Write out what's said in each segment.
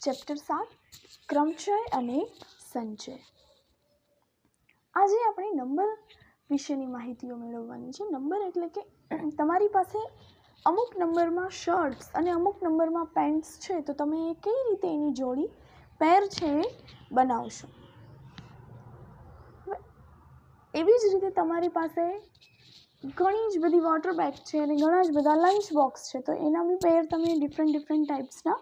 Chapter 7 ક્રમચય અને સંચય. આજે આપણે નંબર વિશેની માહિતીઓ મેળવવાની છે. નંબર એટલે કે તમારી પાસે અમુક નંબરમાં શર્ટ્સ અને અમુક નંબરમાં પેન્ટ્સ છે, તો તમે કઈ રીતે એની જોડી પેર છે એ બનાવશો. એવી જ રીતે તમારી પાસે ઘણી જ બધી વોટર બેગ છે અને ઘણા જ બધા લંચ બોક્સ છે, તો એના બી પેર તમે ડિફરન્ટ ટાઈપ્સના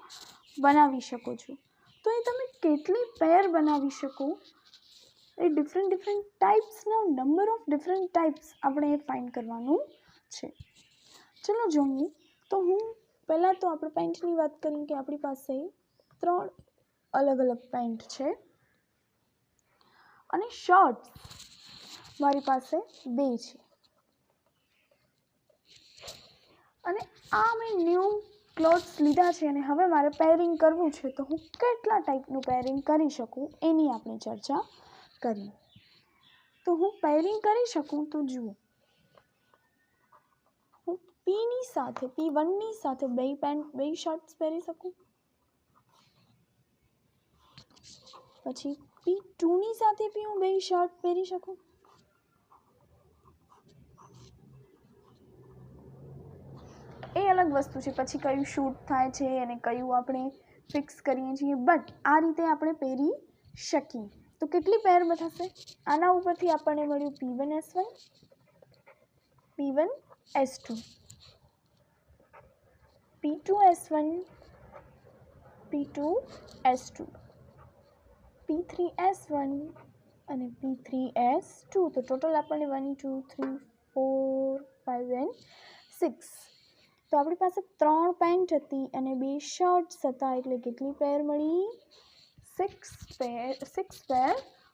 બનાવી શકો છો. તો એ તમે કેટલી પેર બનાવી શકો એ ડિફરન્ટ ટાઈપ્સના નંબર ઓફ ડિફરન્ટ ટાઈપ્સ આપણે ફાઇન્ડ કરવાનું છે. ચલો જોઈએ. તો હું પહેલાં તો આપણે પેન્ટની વાત કરીએ કે આપણી પાસે 3 અલગ અલગ પેન્ટ છે અને શર્ટ્સ મારી પાસે 2 છે. અને આ મેં ન્યૂ ક્લોથ્સ લીધા છે અને હવે મારે પેરિંગ કરવું છે, તો હું કેટલા ટાઈપનું પેરિંગ કરી શકું એની આપણે ચર્ચા કરીએ. તો હું પેરિંગ કરી શકું તો જુઓ, હું P1ની સાથે 2 શર્ટ્સ પહેરી શકું, પછી P2ની સાથે બી હું 2 શર્ટ પહેરી શકું, એ અલગ વસ્તુ છે. પછી કયું શૂટ થાય છે અને કયું આપણે ફિક્સ કરીએ છીએ, બટ આ રીતે આપણે પહેરી શકીએ. તો કેટલી પેર થશે? આના ઉપરથી આપણને મળ્યું P1S1, P1S2, P2S1, P2S2, P3S1 અને P3S2. તો ટોટલ આપણને 1 2 3 4 5 and 6. તો આપણી પાસે 3 પેન્ટ હતી અને 2 શર્ટ્સ હતા, એટલે કેટલી પેર મળી? 6 પેર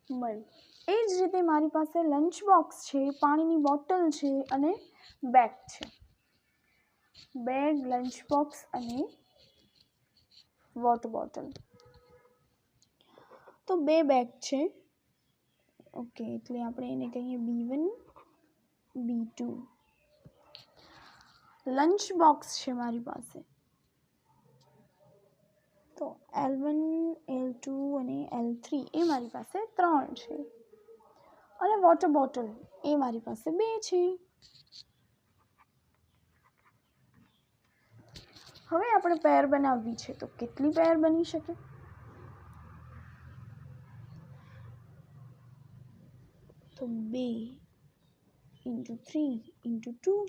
મળી. એ જ રીતે મારી પાસે લંચ બોક્સ છે, પાણીની બોટલ છે અને બેગ છે. બેગ, લંચ બોક્સ અને વોટર બોટલ. તો 2 બેગ છે. ઓકે, એટલે આપણે એને કહીએ B1, B2. લંચ બોક્સ છે મારી પાસે, તો L1, L2 અને L3 એ મારી પાસે 3 છે. અને વોટર બોટલ એ મારી પાસે 2 છે. હવે આપણે પેર બનાવવી છે, તો કેટલી પેર બની શકે? તો 2 × 3 × 2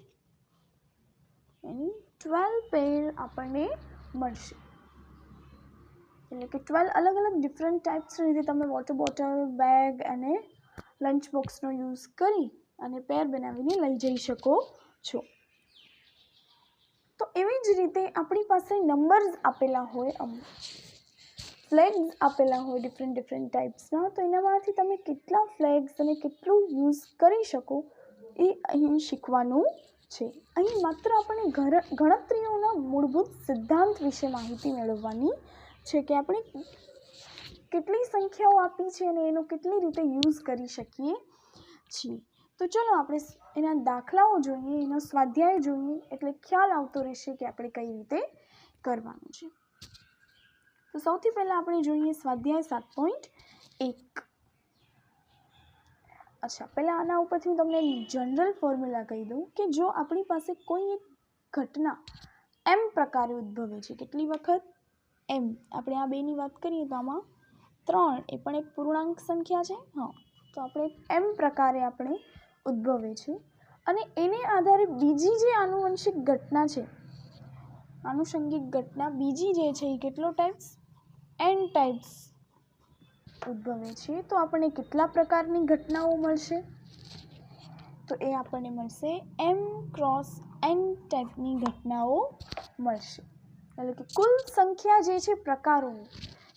એની 12 પેર આપણને મળશે. એટલે કે 12 અલગ અલગ ડિફરન્ટ ટાઈપ્સની રીતે તમે વોટર બોટલ, બેગ અને લંચ બોક્સનો યુઝ કરી અને પેર બનાવીને લઈ જઈ શકો છો. તો એવી જ રીતે આપણી પાસે નંબર્સ આપેલા હોય, ફ્લેગ્સ આપેલા હોય ડિફરન્ટ ટાઈપ્સના, તો એનામાંથી તમે કેટલા ફ્લેગ્સ અને કેટલું યુઝ કરી શકો એ અહીં શીખવાનું છે. અહીં માત્ર આપણે ગણતરીઓના મૂળભૂત સિદ્ધાંત વિશે માહિતી મેળવવાની છે કે આપણે કેટલી સંખ્યાઓ આપી છે અને એનો કેટલી રીતે યુઝ કરી શકીએ છીએ. તો ચલો આપણે એના દાખલાઓ જોઈએ, એનો સ્વાધ્યાય જોઈએ, એટલે ખ્યાલ આવતો રહેશે કે આપણે કઈ રીતે કરવાનું છે. તો સૌથી પહેલાં આપણે જોઈએ સ્વાધ્યાય 7.1. અચ્છા, પહેલાં આના ઉપરથી હું તમને જનરલ ફોર્મ્યુલા કહી દઉં કે જો આપણી પાસે કોઈ એક ઘટના M પ્રકારે ઉદ્ભવે છે, કેટલી વખત? M. આપણે આ 2ની વાત કરીએ તો આમાં 3, એ પણ એક પૂર્ણાંક સંખ્યા છે. હા, તો આપણે M પ્રકારે આપણે ઉદ્ભવે છે અને એને આધારે બીજી જે આનુવંશિક ઘટના છે, આનુષંગિક ઘટના બીજી જે છે એ કેટલો ટાઈપ્સ? N ટાઈપ્સ ઉદ્ભવે છે. તો આપણને કેટલા પ્રકારની ઘટનાઓ મળશે? તો એ આપણને મળશે M × N ટાઈપની ઘટનાઓ મળશે. એટલે કે કુલ સંખ્યા જે છે પ્રકારોની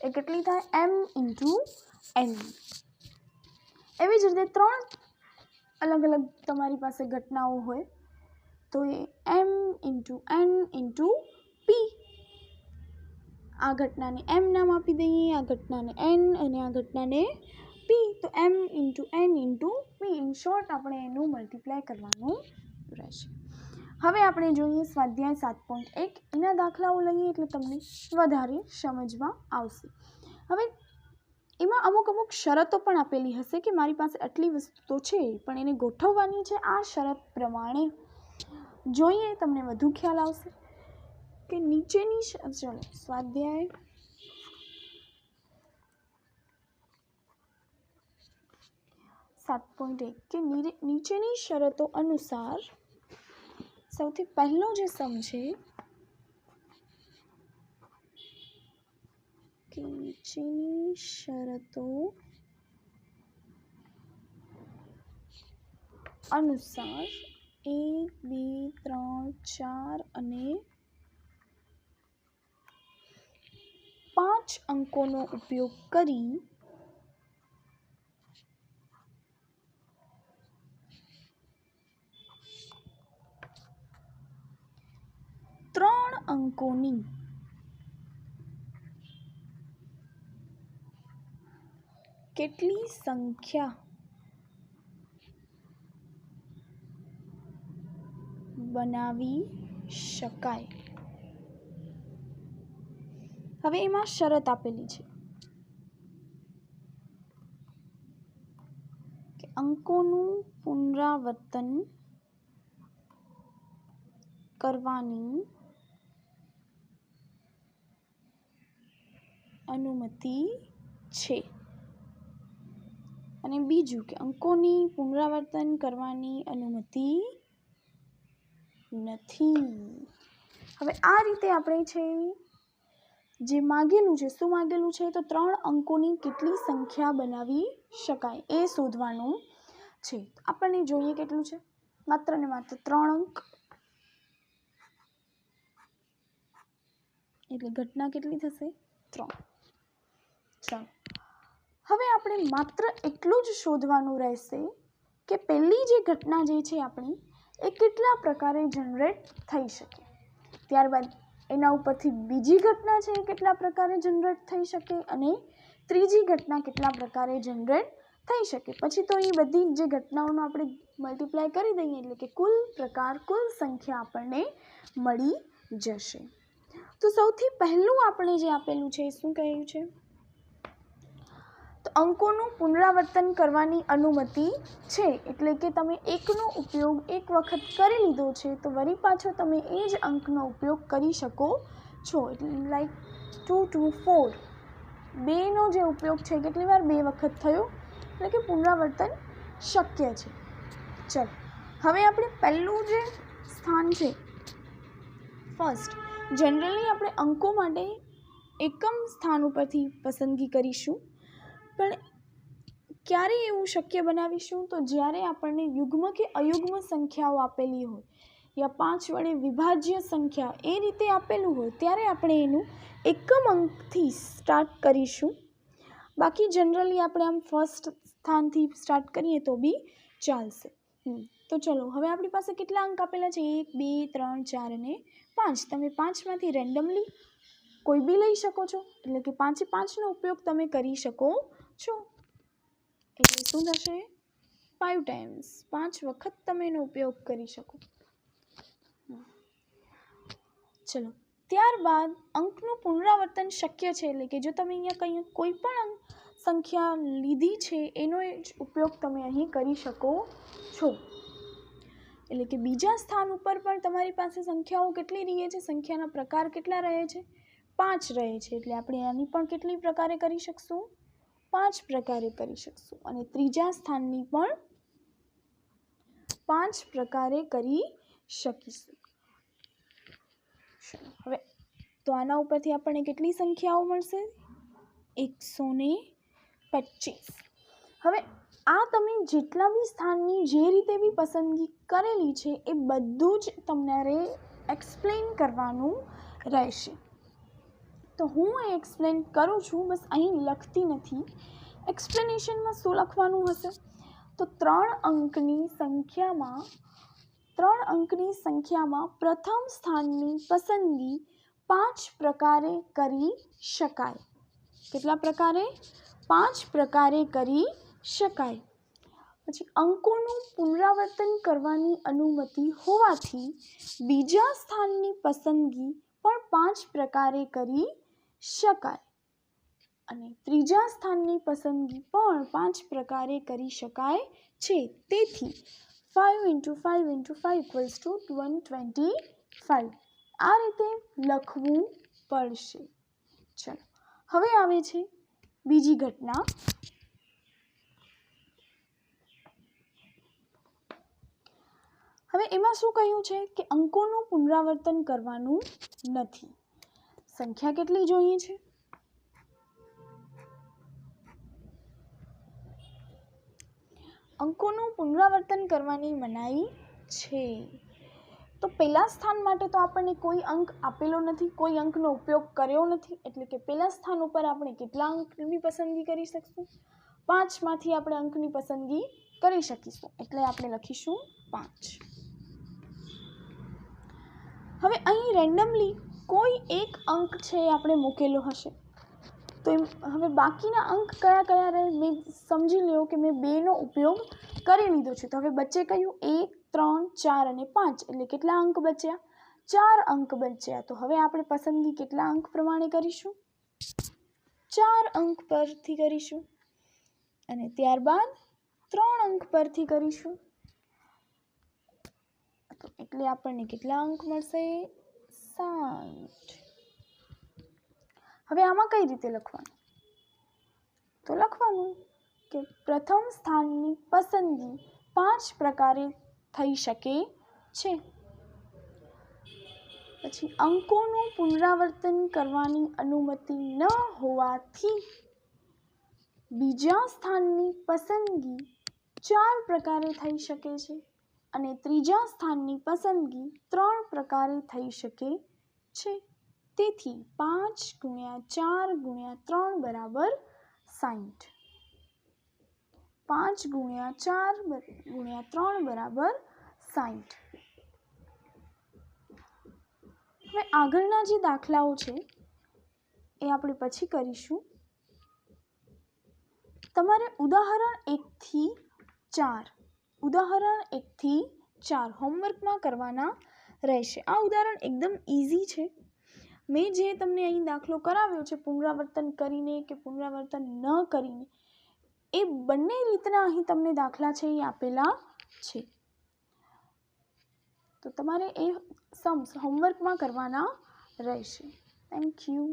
એ કેટલી થાય? M × N. એવી જ રીતે 3 અલગ અલગ તમારી પાસે ઘટનાઓ હોય, તો એ M × N × P. આ ઘટનાને M નામ આપી દઈએ, આ ઘટનાને N અને આ ઘટનાને P. તો M × N × P. In short આપણે એનું મલ્ટીપ્લાય કરવાનું રહેશે. હવે આપણે જોઈએ સ્વાધ્યાય 7.1 એના દાખલાઓ લઈએ એટલે તમને વધારે સમજમાં આવશે। હવે એમાં અમુક શરતો પણ આપેલી હશે કે મારી પાસે આટલી વસ્તુ તો છે પણ એને ગોઠવવાની છે આ શરત પ્રમાણે। જોઈએ તમને વધુ ખ્યાલ આવશે કે નીચેની ચલો સ્વાધ્યાય 7.1 કે નીચેની શરતો અનુસાર સૌથી પહેલો જે સમ છે કે નીચેની શરતો અનુસાર 1 2 3 4 અને 5 અંકોનો ઉપયોગ કરી ત્રણ અંકોની કેટલી સંખ્યા બનાવી શકાય। હવે એમાં શરત આપેલી છે કે અંકોનું પુનરાવર્તન કરવાની અનુમતિ છે અને બીજું કે અંકોની પુનરાવર્તન કરવાની અનુમતિ નથી। હવે આ રીતે આપણે છે જે માગેલું છે શું માગેલું છે તો 3 અંકોની કેટલી સંખ્યા બનાવી શકાય એ શોધવાનું છે। આપણને જોઈએ કેટલું છે માત્ર ને માત્ર 3 અંક એટલે ઘટના કેટલી થશે 3। ચાલો હવે આપણે માત્ર એટલું જ શોધવાનું રહેશે કે પહેલી જે ઘટના જે છે આપણી એ કેટલા પ્રકારે જનરેટ થઈ શકે। ત્યારબાદ એના ઉપરથી બીજી ઘટના છે એ કેટલા પ્રકારે જનરેટ થઈ શકે અને ત્રીજી ઘટના કેટલા પ્રકારે જનરેટ થઈ શકે। પછી તો એ બધી જે ઘટનાઓનો આપણે મલ્ટીપ્લાય કરી દઈએ એટલે કે કુલ સંખ્યા આપણને મળી જશે। તો સૌથી પહેલું આપણે જે આપેલું છે એ શું કહ્યું છે તો અંકોનું પુનરાવર્તન કરવાની અનુમતિ છે એટલે કે તમે એકનો ઉપયોગ એક વખત કરી લીધો છે તો વળી પાછો તમે એ જ અંકનો ઉપયોગ કરી શકો છો। એટલે લાઈક 2 2 4 બેનો જે ઉપયોગ છે કેટલી વાર 2 વખત થયો એટલે કે પુનરાવર્તન શક્ય છે। ચલો હવે આપણે પહેલું જે સ્થાન છે ફર્સ્ટ જનરલી આપણે અંકો માટે એકમ સ્થાન ઉપરથી પસંદગી કરીશું પણ ક્યારે એવું શક્ય બનાવીશું તો જ્યારે આપણને યુગ્મ કે અયુગ્મ સંખ્યાઓ આપેલી હોય યા 5 વડે વિભાજ્ય સંખ્યા એ રીતે આપેલું હોય ત્યારે આપણે એનું એકમ અંકથી સ્ટાર્ટ કરીશું। બાકી જનરલી આપણે આમ ફર્સ્ટ સ્થાનથી સ્ટાર્ટ કરીએ તો બી ચાલશે। તો ચલો હવે આપણી પાસે કેટલા અંક આપેલા છે 1 2 3 4 અને 5। તમે 5માંથી રેન્ડમલી કોઈ બી લઈ શકો છો એટલે કે 5 એ 5નો ઉપયોગ તમે કરી શકો છો એટલે શું થશે 5 ટાઈમ્સ 5 વખત તમે એનો ઉપયોગ કરી શકો। ચલો ત્યારબાદ અંકનું પુનરાવર્તન શક્ય છે એટલે કે જો તમે અહીંયા કોઈ પણ સંખ્યા લીધી છે એનો જ ઉપયોગ તમે અહીં કરી શકો છો। એટલે કે બીજા સ્થાન ઉપર પણ તમારી પાસે સંખ્યાઓ કેટલી રહે છે સંખ્યાના પ્રકાર કેટલા રહે છે 5 રહે છે એટલે આપણે આની પણ કેટલી પ્રકારે કરી શકશું 5 પ્રકારે કરી શકશું અને ત્રીજા સ્થાનની પણ 5 પ્રકારે કરી શકીશું। હવે તો આના ઉપરથી આપણને કેટલી સંખ્યાઓ મળશે 125। હવે આ તમે જેટલા બી સ્થાનની જે રીતે બી પસંદગી કરેલી છે એ બધું જ તમારે એક્સપ્લેન કરવાનું રહેશે। તો હું એ એક્સપ્લેન કરું છું બસ અહીં લખતી નથી। એક્સપ્લેનેશનમાં શું લખવાનું હશે તો 3 અંકની સંખ્યામાં પ્રથમ સ્થાનની પસંદગી 5 પ્રકારે કરી શકાય। કેટલા પ્રકારે 5 પ્રકારે કરી શકાય। પછી અંકોનું પુનરાવર્તન કરવાની અનુમતિ હોવાથી બીજા સ્થાનની પસંદગી પણ 5 પ્રકારે કરી શકાય અને ત્રીજા સ્થાનની પસંદગી પણ 5 પ્રકારે કરી શકાય છે. તેથી 5 × 5 × 5 = 125. આ રીતે લખવું પડશે. ચલો હવે આવે છે બીજી ઘટના. હવે એમાં શું કહ્યું છે કે અંકોનું પુનરાવર્તન કરવાનું નથી. સંખ્યા કેટલી જોઈએ છે? અંકોનું પુનરાવર્તન કરવાની મનાઈ છે. તો પહેલા સ્થાન માટે તો આપણને કોઈ અંક આપેલો નથી, કોઈ અંકનો ઉપયોગ કર્યો નથી, એટલે કે પહેલા સ્થાન ઉપર આપણે કેટલા અંકની પસંદગી કરી શકીશું? 5 માંથી આપણે અંકની પસંદગી કરી શકીશું, એટલે આપણે લખીશું 5. હવે અહીં રેન્ડમલી કોઈ એક અંક છે આપણે મૂકેલો હશે, તો હવે બાકીના અંક કયા કયા રહે? મેં સમજી લ્યો કે મેં 2નો ઉપયોગ કરી લીધો છે. તો હવે બચે કયું? 1, 3, 4 અને 5. એટલે કેટલા અંક બચ્યા? 4 અંક બચ્યા. તો હવે આપણે પસંદગી કેટલા અંક પ્રમાણે કરીશું? 4 અંક પરથી કરીશું અને ત્યારબાદ 3 અંક પરથી કરીશું. તો એટલે આપણને કેટલા અંક મળશે? 60. હવે આમાં કઈ રીતે લખવાનું? તો લખવાનું કે પ્રથમ સ્થાનની પસંદગી 5 પ્રકારે થઈ શકે છે. પછી અંકોનું પુનરાવર્તન કરવાની અનુમતિ ન હોવાથી બીજા સ્થાનની પસંદગી 4 પ્રકારે થઈ શકે છે અને ત્રીજા સ્થાનની પસંદગી 3 પ્રકારે થઈ શકે છે. તેથી 5 × 4 × 3 બરાબર 60. 5 × 4 × 3 બરાબર 60. હવે આગળના જે દાખલાઓ છે એ આપણે પછી કરીશું. તમારે ઉદાહરણ 1 થી 4 હોમવર્કમાં કરવાના રહેશે. આ ઉદાહરણ એકદમ ઇઝી છે. મેં જે તમને અહીં દાખલો કરાવ્યો છે પુનરાવર્તન કરીને કે પુનરાવર્તન ન કરીને, એ બંને રીતના અહીં તમને દાખલા છે એ આપેલા છે. તો તમારે એ સમ્સ હોમવર્કમાં કરવાના રહેશે. Thank you.